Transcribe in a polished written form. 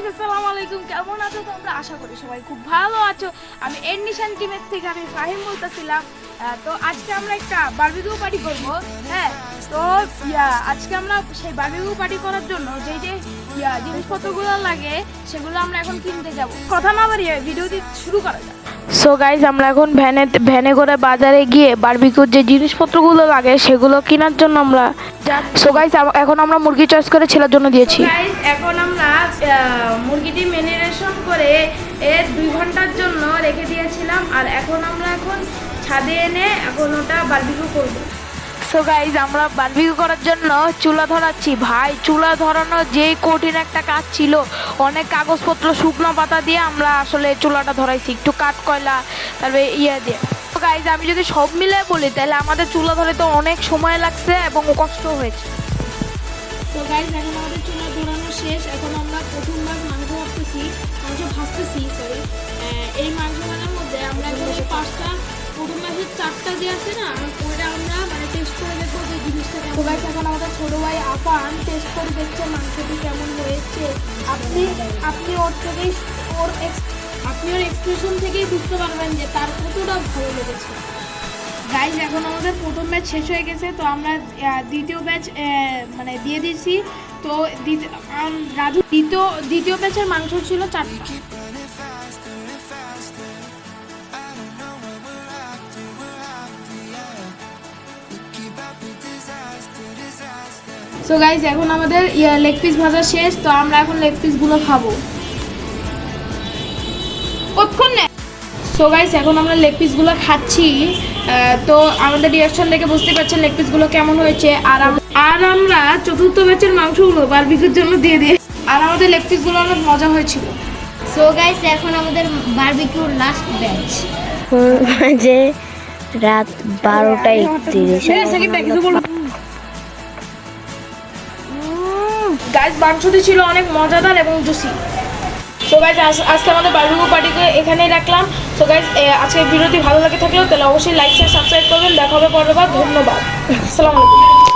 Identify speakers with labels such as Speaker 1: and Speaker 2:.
Speaker 1: আসসালামু আলাইকুম, কেমন আছো তোমরা? আশা করি সবাই খুব ভালো আছো। আমি এন্ডিশন টিমের থেকে আমি ফাহিম বলতেছিলাম। তো আজকে আমরা একটা বারবিকিউ পার্টি করব। হ্যাঁ, তো আজকে আমরা সেই বারবিকিউ পার্টি করার জন্য যে জিনিসপত্রগুলো লাগে সেগুলো আমরা এখন কিনতে যাব। কথা না বাড়িয়ে ভিডিওটি শুরু করা যাক। সো গাইজ, আমরা এখন ভ্যানে করে বাজারে গিয়ে বারবিকিউর যে জিনিসপত্রগুলো লাগে সেগুলো কেনার জন্য আমরা সো গাইজ এখন আমরা মুরগি চয়েস করে ছেলের জন্য দিয়েছি। এখন আমরা মুরগিটি ম্যারিনেশন করে 2 ঘন্টার জন্য রেখে দিয়েছিলাম, আর এখন ছাদে এনে এখন ওটা বারবিকিউ করবো। সো গাইজ, আমরা বারবিকিউ করার জন্য চুলা ধরাচ্ছি। ভাই, চুলা ধরানো যেই কঠিন একটা কাজ ছিল। অনেক কাগজপত্র, শুকনো পাতা দিয়ে আমরা আসলে চুলাটা ধরাইছি, একটু কাঠ কয়লা, তারপরে দিয়ে। তো গাইজ, আমি যদি সব মিলে বলি তাহলে আমাদের চুলা ধরাতে অনেক সময় লাগছে এবং কষ্ট হয়েছে। তো গাইজ, এখন আমাদের চুলা ধরানো শেষ। এখন আমরা প্রথমবার মাংস ভাজতেছি। এই মাংস ভাজার মধ্যে আমরা এখন এই 5টা, প্রথম মাসের 4টা যে আছে না, ওইটা আমরা টেস্ট করে দেখবো যে জিনিসটা কেমন। তো গাইজ, এখন আমাদের ছোট ভাই আফান টেস্ট করে দেখছে মাংসটি কেমন হয়েছে। আপনি ওর এক্সপ্রেশন থেকেই বুঝতে পারবেন যে তার কতটা ভালো লেগেছে। গাইজ, এখন আমাদের প্রথম ব্যাচ শেষ হয়ে গেছে, তো আমরা দ্বিতীয় ব্যাচ দিয়ে দিয়েছি। তো রাজু দ্বিতীয় ব্যাচের মাংস ছিল 4টা। সো গাইজ, এখন আমাদের লেগ পিস ভাজা শেষ, তো আমরা এখন লেগ পিসগুলো খাবো। সো গাইজ, এখন আমরা লেগ পিসগুলো খাচ্ছি। তো আমাদের রিয়াকশন দেখে বুঝতে পারছেন লেগ পিসগুলো কেমন হয়েছে। আর আমরা চতুর্থ ব্যাচের মাংসগুলো বারবিকিউর জন্য দিয়ে দিই, আর আমাদের লেগ পিসগুলো অনেক মজা হয়েছিল।
Speaker 2: সো গাইস, এখন আমাদের বারবিকিউর লাস্ট ব্যাচ
Speaker 3: যে রাত 12:31।
Speaker 1: গাইস, মাংসটি ছিল অনেক মজাদার এবং জুসি। সো গাইস, আজকে আমাদের বারবিকিউ পার্টিকে এখানেই রাখলাম। সো গাইস, আজকের ভিডিওটি ভালো লাগে থাকলেও তাহলে অবশ্যই লাইক শেয়ার সাবস্ক্রাইব করবেন। দেখা হবে পরের বার। ধন্যবাদ। আসসালামু আলাইকুম।